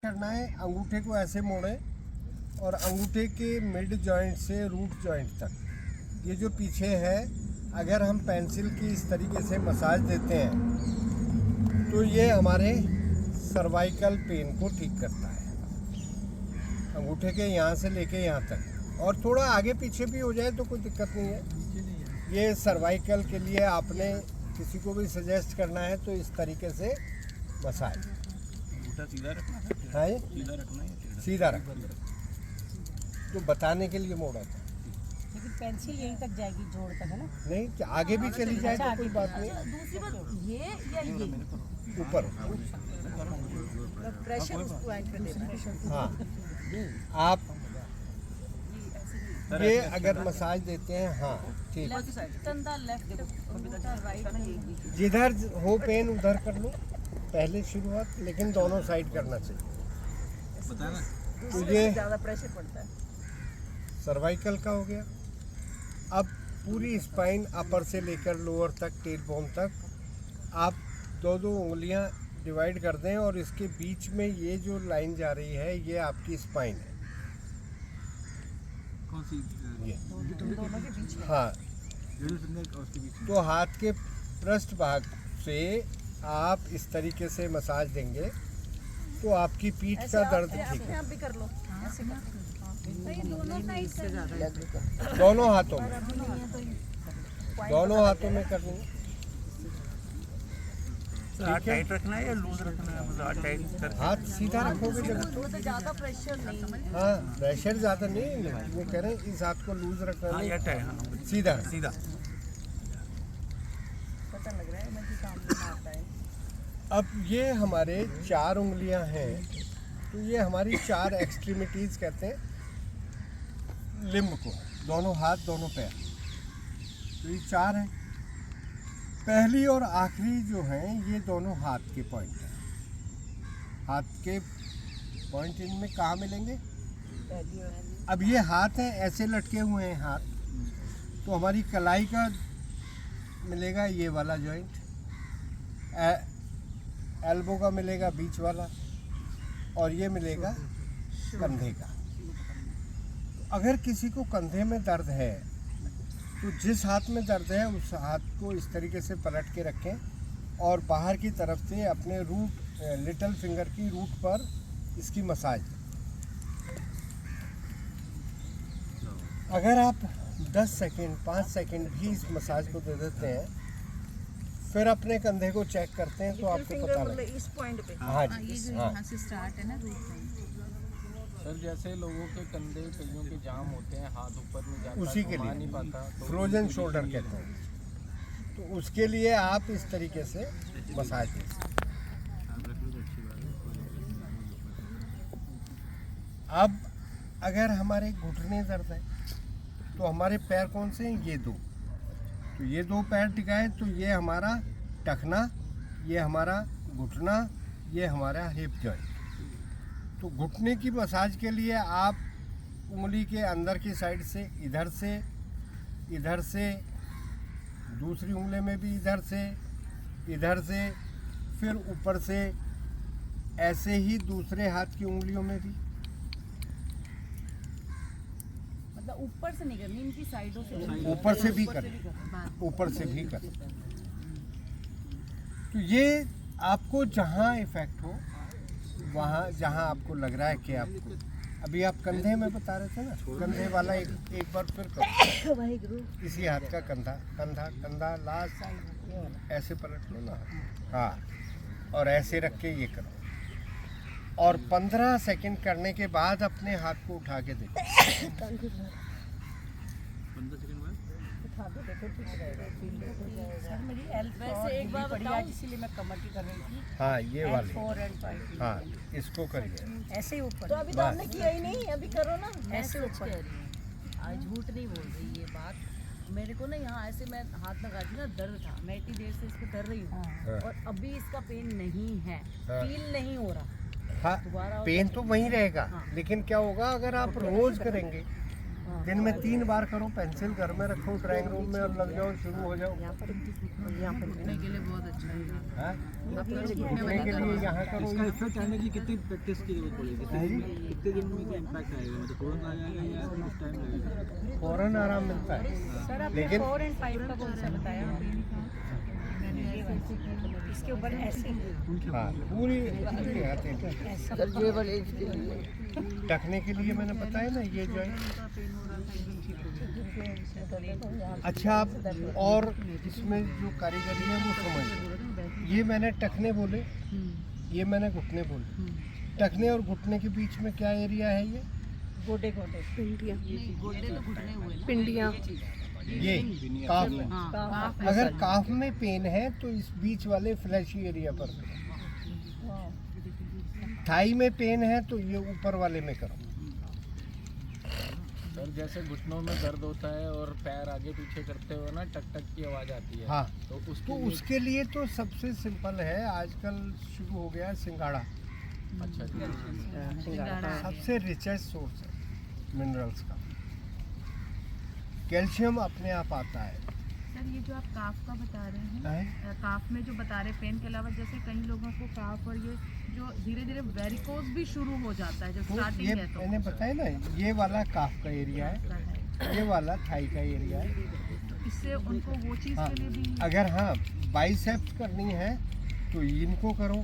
करना है, अंगूठे को ऐसे मोड़ें और अंगूठे के मिड जॉइंट से रूट जॉइंट तक ये जो पीछे है, अगर हम पेंसिल की इस तरीके से मसाज देते हैं तो ये हमारे सर्वाइकल पेन को ठीक करता है। अंगूठे के यहाँ से लेके यहाँ तक, और थोड़ा आगे पीछे भी हो जाए तो कोई दिक्कत नहीं है। ये सर्वाइकल के लिए आपने किसी को भी सजेस्ट करना है तो इस तरीके से मसाज सीधा रखना है, सीधा रखना है, सीधा रखना तो बताने के लिए मोड़ा था। लेकिन पेंसिल यहीं तक जाएगी, जोड़ तक, है ना? नहीं कि आगे भी चली जाए तो कोई बात नहीं। दूसरी बात ये या ये ऊपर प्रेशर उसको ऐड कर देना है। हाँ, आप ये अगर मसाज देते हैं, हाँ ठीक, कंधा लेफ्ट राइट, जिधर हो पेन उधर कर लो पहले शुरुआत, लेकिन दोनों साइड करना चाहिए। बताना तो ये ज़्यादा प्रेशर पड़ता है। सर्वाइकल का हो गया। अब पूरी स्पाइन अपर से लेकर लोअर तक, टेल बोन तक आप दो दो उंगलियां डिवाइड कर दें और इसके बीच में ये जो लाइन जा रही है ये आपकी स्पाइन है। कौन सी ये दोनों के बीच में। हाँ, उसके बीच तो हाथ के पृष्ठ भाग से आप इस तरीके से मसाज देंगे तो आपकी पीठ का दर्द ठीक है। आप भी कर लो, ऐसे दोनों साइड से ज़्यादा दोनों हाथों में, दोनों हाथों में करनी है। टाइट रखना है या लूज रखना है? मतलब टाइट कर हाथ सीधा रखोगे जब तो ज़्यादा प्रेशर नहीं। हाँ, प्रेशर ज़्यादा नहीं, वो कह रहे हैं इस हाथ को लूज रखना हाँ, नहीं, या टाइट, हाँ, सीधा सीधा। पता लग रहा है मुझे सामने आता है। अब ये हमारे 4 उंगलियां हैं, तो ये हमारी 4 एक्सट्रीमिटीज़ कहते हैं लिम्ब को, दोनों हाथ दोनों पैर, तो ये 4 हैं। पहली और आखिरी जो हैं ये दोनों हाथ के पॉइंट हैं। हाथ के पॉइंट इनमें कहाँ मिलेंगे? अब ये हाथ हैं, ऐसे लटके हुए हैं हाथ, तो हमारी कलाई का मिलेगा ये वाला जॉइंट, एल्बो का मिलेगा बीच वाला, और ये मिलेगा कंधे का। अगर किसी को कंधे में दर्द है तो जिस हाथ में दर्द है उस हाथ को इस तरीके से पलट के रखें और बाहर की तरफ से अपने रूट, लिटिल फिंगर की रूट पर इसकी मसाज। अगर आप 10 सेकंड 5 सेकंड भी इस मसाज को दे देते हैं, फिर अपने कंधे को चेक करते हैं तो आपको पता लगेगा इस पॉइंट पे। हाँ जी, ये जो हाँ। यहाँ से स्टार्ट है ना रूट में। सर जैसे लोगों के कंधे कईयों के जाम होते हैं, हाथ ऊपर नहीं जाता, उसी के घुमा लिए नहीं पाता, तो फ्रोजन शोल्डर कहते हैं, तो उसके लिए आप इस तरीके से मसाज दें। अब अगर हमारे घुटने दर्द है तो हमारे पैर कौन से हैं? ये 2, तो ये 2 पैर टिकाए तो ये हमारा टखना, ये हमारा घुटना, ये हमारा हिप जॉइंट। तो घुटने की मसाज के लिए आप उंगली के अंदर की साइड से इधर से दूसरी उंगली में भी इधर से फिर ऊपर से, ऐसे ही दूसरे हाथ की उंगलियों में भी। मतलब ऊपर से नहीं करनी, इनकी साइडों से। ऊपर से भी करें, ऊपर से भी करें। तो ये आपको जहाँ इफेक्ट हो, वहाँ जहाँ आपको लग रहा है कि आपको, अभी आप कंधे में बता रहे थे ना, कंधे वाला एक बार फिर करो। इसी हाथ का कंधा लास्ट ऐसे पलट लो ना, हाँ, और ऐसे रख के ये करो, और 15 सेकंड करने के बाद अपने हाथ को उठा के देखो। 15 सेकंड बाद सर मेरी वैसे एक बार बताओ, इसीलिए मैं कमर की कर रही थी। हाँ, ये वाले, 4 and 5 हाँ, इसको करिए ऐसे ही ऊपर। तो अभी तो हमने किया ही नहीं, अभी करो ना। ऐसे ऊपर आज झूठ नहीं बोल रही ये बात। मेरे को ना यहाँ ऐसे मैं हाथ लगा दी ना, दर्द था, मैं इतनी देर से इसको कर रही हूँ हाँ। और अभी इसका पेन नहीं है, हाँ। फील नहीं हो रहा। हाँ, दोबारा पेन तो वहीं रहेगा, हाँ। लेकिन क्या होगा अगर आप रोज करेंगे दिन में 3 बार करो, पेंसिल घर में रखो ड्राइंग रूम में और लग जाओ, शुरू हो जाओ। घुटने के लिए बहुत अच्छा है। हाँ? घुटने के लिए यहाँ करो। इसका इफेक्ट आने की कितनी प्रैक्टिस की जरूरत पड़ेगी? कितने दिन में क्या इम्पैक्ट आएगा? मतलब तुरंत आ जाएगा या कुछ टाइम लगेगा? फौरन आराम मिलता है, लेकिन 4 and 5 का कौन सा बताया? इसके ऊपर ऐसे हाँ पूरी आते हैं। टखने के लिए मैंने बताया ना ये जॉइंट। अच्छा आप और इसमें जो कारीगरी है वो समझ, ये मैंने टखने बोले, ये मैंने घुटने बोले। टखने और घुटने के बीच में क्या एरिया है ये? गोटे गोटे गोडे तो घुटने हुए ना। पिंडियाँ ये काफ में। हाँ, काफ है। अगर काफ में पेन है तो इस बीच वाले फ्लैशी एरिया पर करो। थाई में पेन है तो ये ऊपर वाले में करो। सर जैसे घुटनों में दर्द होता है और पैर आगे पीछे करते हुए ना टक टक की आवाज़ आती है, हाँ तो तो उसके लिए तो सबसे सिंपल है, आजकल शुरू हो गया है सिंगाड़ा। अच्छा जी। सिंगाड़ा है। सबसे रिचेस्ट सोर्स है मिनरल्स का। कैल्शियम अपने आप आता है। सर ये जो आप काफ का बता रहे हैं, हैं? काफ में जो बता रहे हैं पेन के अलावा, जैसे कई लोगों को काफ और ये जो धीरे धीरे वेरिकोज भी शुरू हो जाता है जब तो स्टार्टिंग ये है तो मैंने बताया ना, ये वाला काफ का एरिया है, ये वाला थाई का एरिया है। इससे उनको वो चीज़ हाँ, के लिए भी अगर हाँ बाइसेप्स करनी है तो इनको करो,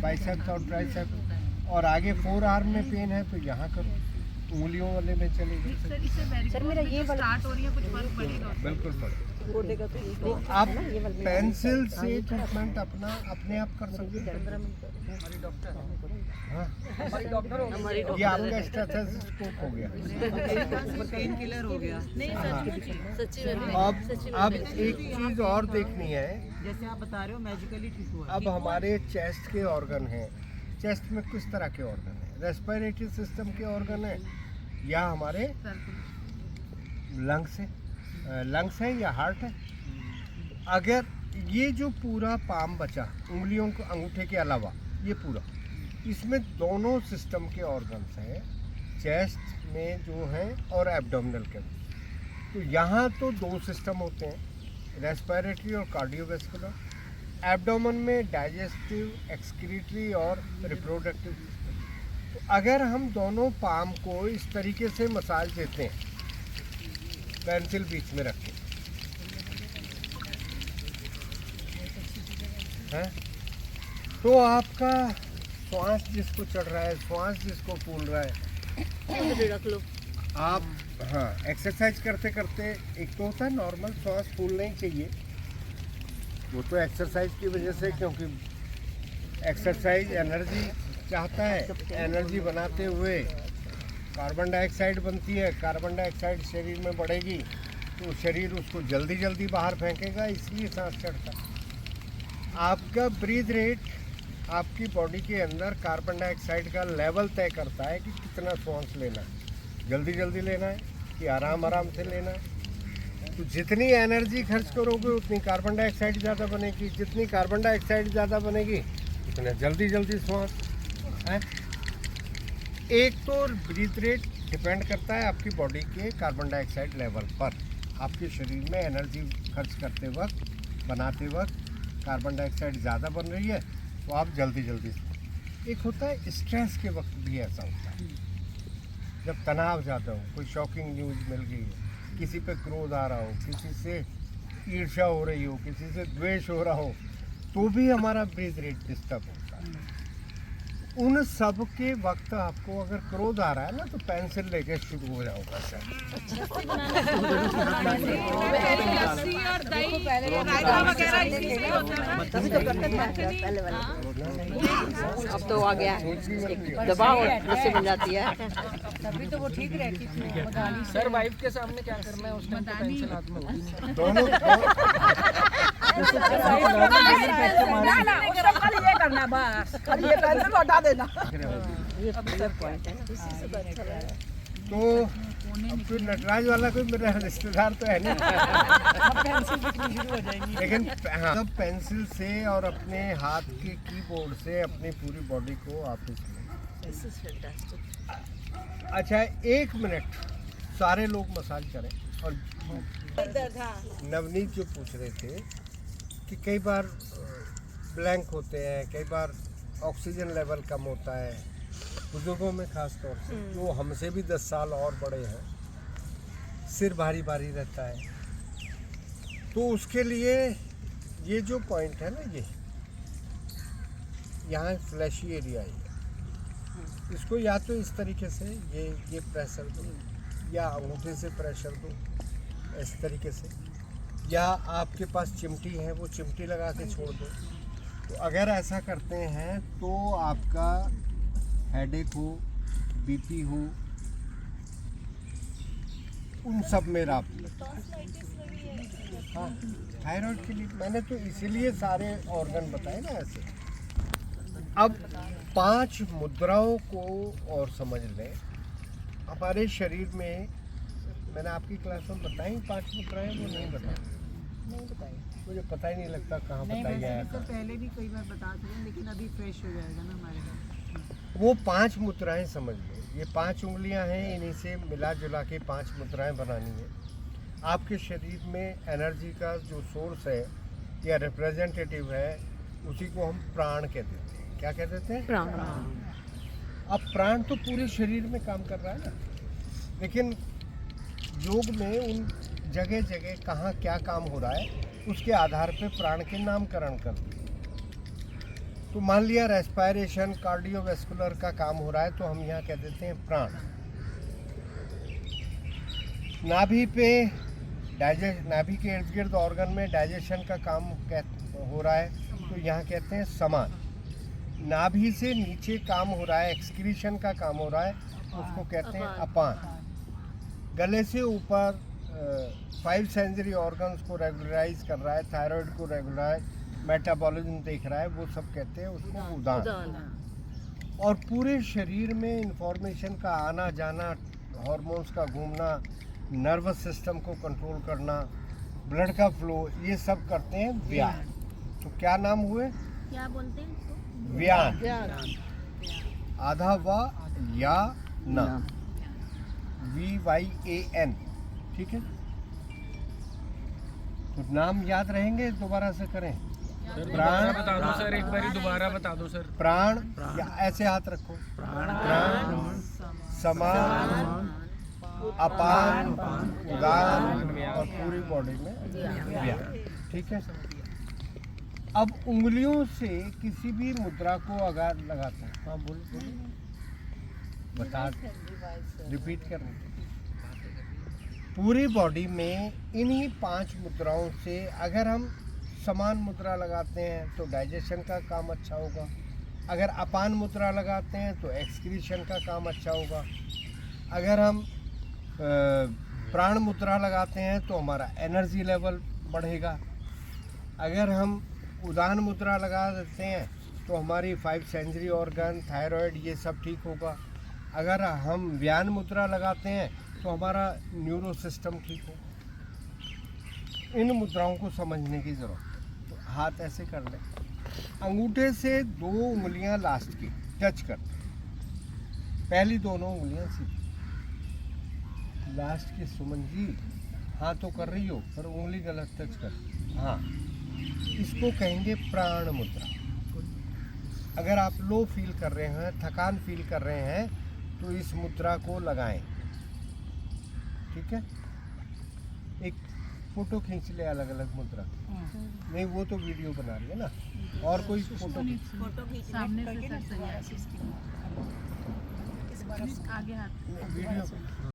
बाइसेप्स और ट्राइसेप्स। और आगे 4 आर्म में पेन है तो यहाँ करो, उंगलियों वाले में चले गए। सर इससे वेरिकोज मेरा ये वाला- स्टार्ट हो रही है, कुछ फर्क पड़ेगा उससे? बिल्कुल पड़े। गोटे का तो तो आप पेंसिल से ट्रीटमेंट अपना अपने आप कर सकते हैं। हाँ ये आपका स्टेथोस्कोप हो गया। पेन किलर हो गया। नहीं सच्ची में अब एक चीज़ और देखनी है। जैसे आप बता रहे हो मैजिकली ठीक हुआ। अब हमारे चेस्ट के ऑर्गन हैं। चेस्ट में किस तरह के ऑर्गन हैं? रेस्पिरेटरी सिस्टम के ऑर्गन है या हमारे लंग्स है? लंग्स है या हार्ट है? अगर ये जो पूरा पाम बचा उंगलियों को अंगूठे के अलावा, ये पूरा, इसमें दोनों सिस्टम के ऑर्गन्स हैं, चेस्ट में जो हैं और एब्डोमिनल के। तो यहाँ तो 2 सिस्टम होते हैं, रेस्पिरेटरी और कार्डियोवैस्कुलर। एब्डोमेन में डाइजेस्टिव, एक्सक्रीटरी और रिप्रोडक्टिव सिस्टम। तो अगर हम दोनों पाम को इस तरीके से मसाज देते हैं, पेंसिल बीच में रख के, हैं, तो आपका श्वास जिसको चढ़ रहा है, श्वास जिसको फूल रहा है, रख लो। आप हाँ एक्सरसाइज करते करते, एक तो होता है नॉर्मल श्वास फूलना ही चाहिए, वो तो एक्सरसाइज की वजह से, क्योंकि एक्सरसाइज एनर्जी चाहता है। एनर्जी बनाते हुए कार्बन डाइऑक्साइड बनती है, कार्बन डाइऑक्साइड शरीर में बढ़ेगी तो शरीर उसको जल्दी जल्दी बाहर फेंकेगा, इसलिए सांस चढ़ता है। आपका ब्रीथ रेट आपकी बॉडी के अंदर कार्बन डाइऑक्साइड का लेवल तय करता है कि कितना सांस लेना है, जल्दी जल्दी लेना है कि आराम आराम से लेना है। तो जितनी एनर्जी खर्च करोगे उतनी कार्बन डाइऑक्साइड ज़्यादा बनेगी, जितनी कार्बन डाइऑक्साइड ज़्यादा बनेगी उतने जल्दी जल्दी सांस है। एक तो ब्रीथ रेट डिपेंड करता है आपकी बॉडी के कार्बन डाइऑक्साइड लेवल पर। आपके शरीर में एनर्जी खर्च करते वक्त, बनाते वक्त कार्बन डाइऑक्साइड ज़्यादा बन रही है तो आप जल्दी जल्दी। एक होता है स्ट्रेस के वक्त भी ऐसा होता है, जब तनाव ज़्यादा हो, कोई शॉकिंग न्यूज़ मिल गई है, किसी पे क्रोध आ रहा हो, किसी से ईर्ष्या हो रही हो, किसी से द्वेष हो रहा हो, तो भी हमारा ब्रीथ रेट डिस्टर्ब होता है। उन सब के वक्त आपको अगर क्रोध आ रहा है ना तो पेंसिल लेके शुरू हो जाओगा सर। अब तो आ गया दबाव उससे बन जाती है। तभी तो वो ठीक रहती थी। सर वाइफ के सामने क्या करना है उस टाइम तो पेंसिल हाथ में होगी नहीं। दोनों ये करना बस, खाली ये पेंसिल को हटा देना। तो अब कोई नटराज वाला कोई मेरा रिश्तेदार तो है नहीं, लेकिन हाँ सब पेंसिल से और अपने हाथ के कीबोर्ड से अपनी पूरी बॉडी को आप इसमें This is fantastic. अच्छा 1 मिनट सारे लोग मसाज करें। और नवनीत जो पूछ रहे थे कि कई बार ब्लैंक होते हैं, कई बार ऑक्सीजन लेवल कम होता है बुजुर्गों में, खास तौर से जो हमसे भी 10 साल और बड़े हैं, सिर भारी भारी रहता है। तो उसके लिए ये जो पॉइंट है ना, ये यहाँ फ्लैशी एरिया है, इसको या तो इस तरीके से ये प्रेशर दो, या अंगूठे से प्रेशर दो इस तरीके से, या आपके पास चिमटी है वो चिमटी लगा के छोड़ दो। तो अगर ऐसा करते हैं तो आपका हेडेक हो, बीपी हो, उन सब में राहत मिलता है। हाँ, थायराइड के लिए मैंने तो इसीलिए सारे ऑर्गन बताए ना ऐसे। अब 5 मुद्राओं को और समझ लें। हमारे शरीर में, मैंने आपकी क्लास में बताई 5 मुद्राएं, वो नहीं बताई, मुझे पता ही नहीं लगता कहाँ बताई है। तो पहले भी कई बार बता चुके, लेकिन अभी फ्रेश हो जाएगा ना हमारे पास। वो 5 मुद्राएं समझ लो, ये 5 उंगलियां हैं, इन्हीं से मिला जुला के 5 मुद्राएं बनानी है। आपके शरीर में एनर्जी का जो सोर्स है या रिप्रेजेंटेटिव है, उसी को हम प्राण कहते हैं। क्या कहते थे? प्राण। अब प्राण तो पूरे शरीर में काम कर रहा है ना, लेकिन योग में उन जगह जगह कहाँ क्या काम हो रहा है उसके आधार पे प्राण के नामकरण कर दिए। तो मान लिया रेस्पिरेशन, कार्डियोवैस्कुलर का काम हो रहा है, तो हम यहाँ कह देते हैं प्राण। नाभि पे नाभि के इर्द गिर्द ऑर्गन में डाइजेशन का काम हो रहा है, तो यहाँ कहते हैं समान। नाभि से नीचे काम हो रहा है, एक्सक्रीशन का काम हो रहा है, उसको कहते हैं अपान। गले से ऊपर 5 सेंसरी ऑर्गन्स को रेगुलराइज कर रहा है, थायराइड को रेगुलराइज, मेटाबॉलिज्म देख रहा है, वो सब कहते हैं उसको उदान। और पूरे शरीर में इंफॉर्मेशन का आना जाना, हार्मोन्स का घूमना, नर्वस सिस्टम को कंट्रोल करना, ब्लड का फ्लो, ये सब करते हैं व्यान। तो क्या नाम हुए? क्या बोलते हैं इसको? व्यान। आधा व या ना, VYAN। ठीक है, तो नाम याद रहेंगे, दोबारा से करें। प्राण, बता दो सर, एक बार दोबारा बता दो सर। प्राण, या ऐसे हाथ रखो, प्राण, समान, अपान, उदान, और पूरी बॉडी में व्यान। ठीक है। अब उंगलियों से किसी भी मुद्रा को अगर लगाते हैं, हाँ बोलो बता, रिपीट कर रहे। पूरी बॉडी में इन्हीं 5 मुद्राओं से अगर हम समान मुद्रा लगाते हैं तो डाइजेशन का काम अच्छा होगा, अगर अपान मुद्रा लगाते हैं तो एक्सक्रीशन का काम अच्छा होगा, अगर हम प्राण मुद्रा लगाते हैं तो हमारा एनर्जी लेवल बढ़ेगा, अगर हम उदान मुद्रा लगा देते हैं तो हमारी 5 सेंसरी ऑर्गन, थायराइड, ये सब ठीक होगा, अगर हम व्यान मुद्रा लगाते हैं तो हमारा न्यूरो सिस्टम ठीक हो। इन मुद्राओं को समझने की ज़रूरत है। तो हाथ ऐसे कर लें, अंगूठे से 2 उंगलियां लास्ट की टच कर, पहली दोनों उंगलियां सीधी, लास्ट की सुमन जी हाँ तो कर रही हो पर उंगली गलत टच कर। हाँ, इसको कहेंगे प्राण मुद्रा। अगर आप लो फील कर रहे हैं, थकान फील कर रहे हैं, तो इस मुद्रा को लगाएं। ठीक है, एक फोटो खींच ले अलग अलग मुद्रा। नहीं, वो तो वीडियो बना रही है ना, और कोई फोटो सामने से सर सही है। आगे हाथ वीडियो